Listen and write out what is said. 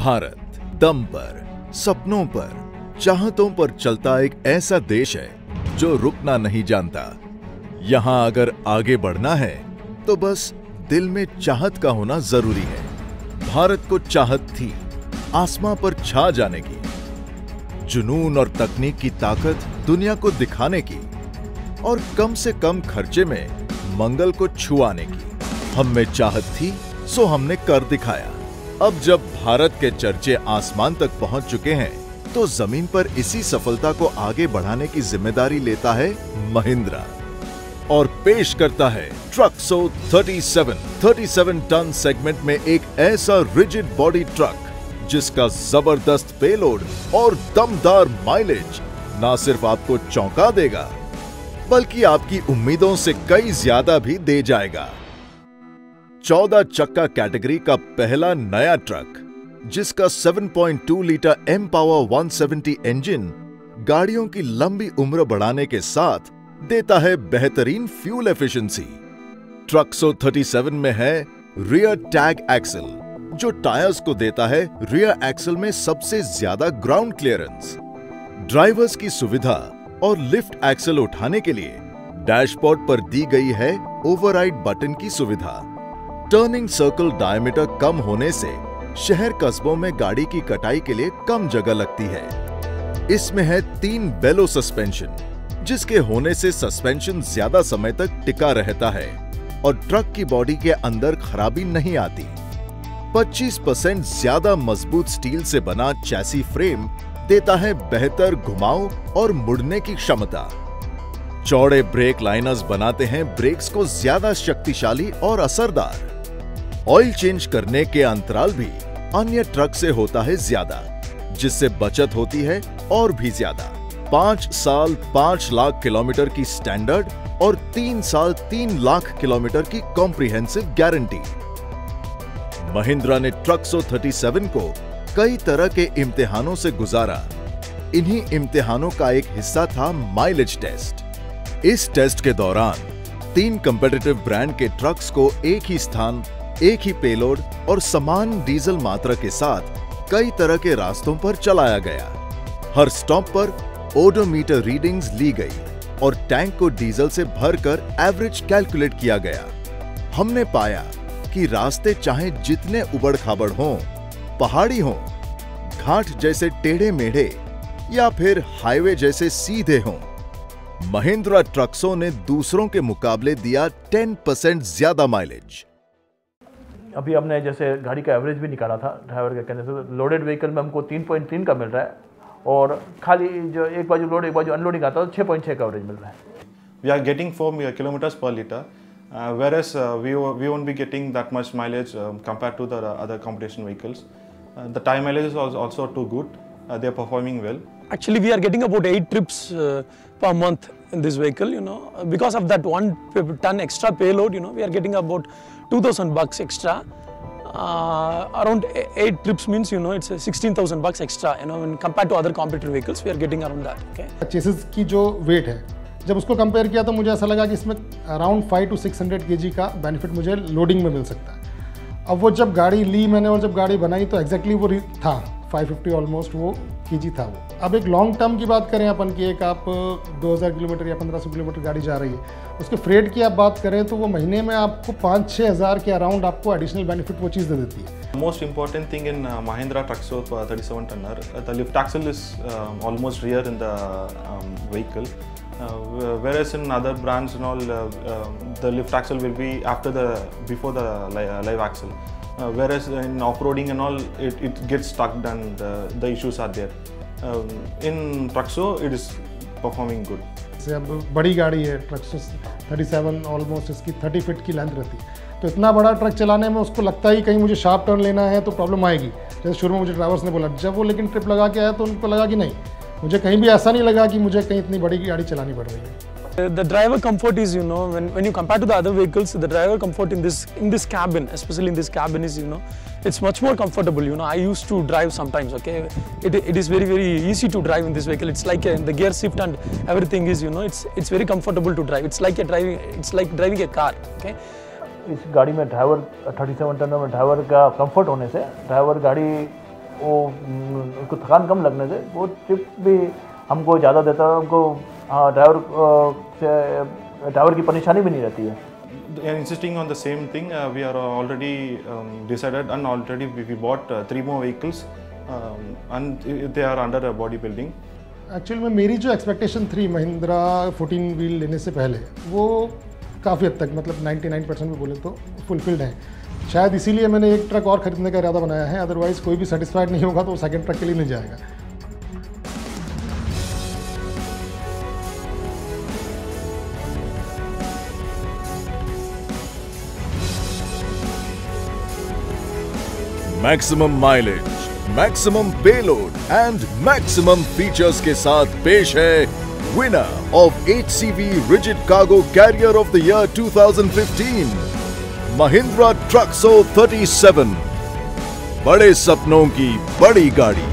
भारत दम पर, सपनों पर, चाहतों पर चलता एक ऐसा देश है जो रुकना नहीं जानता। यहां अगर आगे बढ़ना है तो बस दिल में चाहत का होना जरूरी है। भारत को चाहत थी आसमां पर छा जाने की, जुनून और तकनीक की ताकत दुनिया को दिखाने की और कम से कम खर्चे में मंगल को छुआने की। हम में चाहत थी सो हमने कर दिखाया। अब जब भारत के चर्चे आसमान तक पहुंच चुके हैं तो जमीन पर इसी सफलता को आगे बढ़ाने की जिम्मेदारी लेता है महिंद्रा और पेश करता है ट्रक्सो 37 टन सेगमेंट में एक ऐसा रिजिड बॉडी ट्रक जिसका जबरदस्त पेलोड और दमदार माइलेज ना सिर्फ आपको चौंका देगा बल्कि आपकी उम्मीदों से कई ज्यादा भी दे जाएगा। 14 चक्का कैटेगरी का पहला नया ट्रक जिसका 7.2 लीटर एम पावर 170 इंजन गाड़ियों की लंबी उम्र बढ़ाने के साथ देता है बेहतरीन फ्यूल एफिशिएंसी। ट्रक्सो 37 में है रियर टैग एक्सल जो टायर्स को देता है रियर एक्सल में सबसे ज्यादा ग्राउंड क्लियरेंस। ड्राइवर्स की सुविधा और लिफ्ट एक्सल उठाने के लिए डैशबोर्ड पर दी गई है ओवरराइड बटन की सुविधा। टर्निंग सर्कल डायमीटर कम होने से शहर कस्बों में गाड़ी की कटाई के लिए कम जगह लगती है। इसमें है 3 बेलो सस्पेंशन जिसके होने से सस्पेंशन ज्यादा समय तक टिका रहता है और ट्रक की बॉडी के अंदर खराबी नहीं आती। 25% ज्यादा मजबूत स्टील से बना चैसी फ्रेम देता है बेहतर घुमाव और मुड़ने की क्षमता। चौड़े ब्रेक लाइनर्स बनाते हैं ब्रेक्स को ज्यादा शक्तिशाली और असरदार। ऑयल चेंज करने के अंतराल भी अन्य ट्रक से होता है ज्यादा जिससे बचत होती है और भी ज्यादा। 5 साल 5 लाख किलोमीटर की स्टैंडर्ड और 3 साल 3 लाख किलोमीटर की कॉम्प्रिहेंसिव गारंटी। महिंद्रा ने ट्रक्सो 37 को कई तरह के इम्तिहानों से गुजारा। इन्हीं इम्तिहानों का एक हिस्सा था माइलेज टेस्ट। इस टेस्ट के दौरान 3 कंपेटिटिव ब्रांड के ट्रक्स को एक ही स्थान, एक ही पेलोड और समान डीजल मात्रा के साथ कई तरह के रास्तों पर चलाया गया। हर स्टॉप पर ओडोमीटर रीडिंग्स ली गई और टैंक को डीजल से भरकर एवरेज कैलकुलेट किया गया। हमने पाया कि रास्ते चाहे जितने उबड़-खाबड़ हों, पहाड़ी हों, घाट जैसे टेढ़े मेढ़े या फिर हाईवे जैसे सीधे हों, महिंद्रा ट्रक्सो ने दूसरों के मुकाबले दिया 10% ज्यादा माइलेज। अभी हमने जैसे गाड़ी का एवरेज भी निकाला था ड्राइवर के कहने से, लोडेड व्हीकल में हमको 3.3 का मिल रहा है और खाली जो एक बाजू लोड एक बाजू अनलोडिंग आता है तो 6.6 का एवरेज मिल रहा है। We are getting 4 kilometers per liter, whereas we won't be getting that much mileage compared to the other competition vehicles. The tire mileage is also too good. They are performing well. Actually, we are getting about 8 trips per month in this vehicle, because of that 1 ton extra payload, we are getting about $2,000 extra. Around 8 trips means, it's $16,000 extra, when compared to other competitive vehicles, we are getting around that. Okay. Chassis की जो wait है, जब उसको compare किया तो मुझे ऐसा लगा कि इसमें अराउंड 500 to 600 kg का बेनिफिट मुझे लोडिंग में मिल सकता है। अब वो जब गाड़ी ली मैंने और जब गाड़ी बनाई तो एग्जैक्टली वो था 550 ऑलमोस्ट वो kg था वो। अब एक लॉन्ग टर्म की बात करें अपन की, एक आप 2000 किलोमीटर या 1500 किलोमीटर गाड़ी जा रही है, उसके फ्रेट की आप बात करें तो वो महीने में आपको 5-6 हज़ार के अराउंड आपको एडिशनल बेनिफिट वो चीज़ दे देती है। Most important thing in Mahindra Tracso 37 tonner, the lift axle is almost rear in the vehicle, whereas in other brands and all, the lift axle will be before the live axle. Whereas in off-roading and all, it gets stuck and the issues are there. In Tracso, it is performing good. जैसे अब बड़ी गाड़ी है ट्रक्सो 37, almost इसकी 30 feet की length रहती है, तो इतना बड़ा ट्रक चलाने में उसको लगता है कि कहीं मुझे शार्प टर्न लेना है तो प्रॉब्लम आएगी। जैसे शुरू में मुझे ड्राइवर्स ने बोला, जब वो लेकिन ट्रिप लगा के आया तो उनको लगा कि नहीं, मुझे कहीं भी ऐसा नहीं लगा कि मुझे कहीं इतनी बड़ी गाड़ी चलानी पड़ रही है। The driver comfort is, when you compare to the other vehicles, the driver comfort in this cabin, especially in this cabin, is, it's much more comfortable. I used to drive sometimes. Okay, it is very easy to drive in this vehicle. It's like the gear shift and everything is, it's very comfortable to drive. It's like driving a car. Okay. इस गाड़ी में driver 37 ton में driver का comfort होने से driver गाड़ी वो उसको थकान कम लगने से वो टिप भी हमको ज़्यादा देता है, हमको ड्राइवर की परेशानी भी नहीं रहती है। Insisting on the same thing, we are already decided and already we bought 3 more vehicles and they are under bodybuilding. Actual में मेरी जो एक्सपेक्टेशन थी महिंद्रा 14 व्हील लेने से पहले वो काफ़ी हद तक मतलब 99% में बोले तो फुलफिल्ड है। शायद इसीलिए मैंने एक ट्रक और खरीदने का इरादा बनाया है, अदरवाइज़ कोई भी सेटिस्फाइड नहीं होगा तो वो सेकेंड ट्रक के लिए नहीं जाएगा। Maximum mileage, maximum payload and maximum features के साथ पेश है winner of HCV rigid cargo carrier of the year 2015 Mahindra Truxo 37। बड़े सपनों की बड़ी गाड़ी।